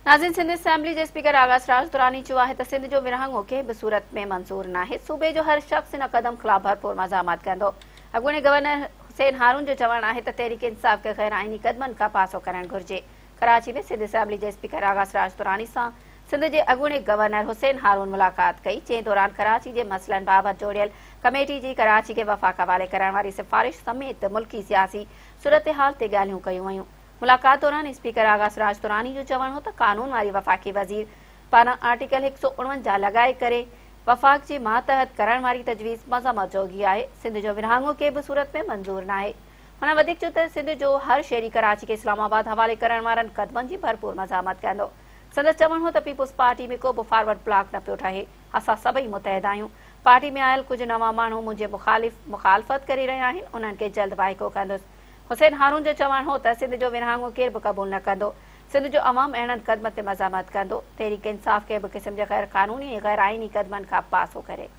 नाज़रीन, सिंध असेंबली के स्पीकर आगा सराज दुरानी चयो आहे त सिंध जो विरहाङो कंहिं बि सूरत में मंज़ूर नाहे। सूबे जो हर शख़्स इन क़दम ख़िलाफ़ भरपूर मज़ामत कंदो। अॻूणे गवर्नर हुसैन हारून जो चवणु आहे त तहरीक इंसाफ़ खे ग़ैर आइनी क़दमनि खां पासो करणु घुरिजे। कराची में सिंध असेंबली जे स्पीकर आगा सराज दुरानी सां सिंध जे अॻूणे गवर्नर हुसैन हारून मुलाक़ात कई, जंहिं दौरान कराची जे मसइलनि बाबति जोड़ियल कमेटी जी कराची खे वफ़ाक़ हवाले करण वारी सिफ़ारिश समेत मुल्की सियासी सूरतहाल ते ॻाल्हियूं कयूं वयूं। मुलाक़ात दौरान स्पीकर आगा सराज दुरानी जो चवणु हो त कानून वारी वफ़ाक़ी वज़ीर पारां आर्टिकल 149 लॻाए करे वफ़ाक़ जे मातहत करण वारी तजवीज़ मज़म्मत जोगी आहे। सिंध जो विरहाङो कंहिं बि सूरत में मंज़ूर नाहे। हुन वधीक चयो त सिंध जो हर शहरी कराची खे इस्लामाबाद हवाले करण वारनि क़दमनि जी भरपूर मज़ामत कंदो। संदसि चवणु हो त पीपुल्स पार्टी में को बि फॉरवर्ड ब्लॉक न पियो ठहे। असां सभई मुतहद आहियूं। पार्टी में आयल कुझु नवां माण्हू मुंहिंजे मुखालफ़त करे रहिया आहिनि, उन्हनि खे जल्द वाइको कंदुसि। हुसैन हारून जो चवणु हो त सिंध जो विरहाङो केरु बि क़बूल न कंदो। सिंध जो अवाम अहिड़नि क़दमनि ते मज़ामत कंदो। तहरीक इंसाफ़ कंहिं बि क़िस्म जे ग़ैर क़ानूनी ऐं ग़ैर आइनी क़दमनि खां पासो करे।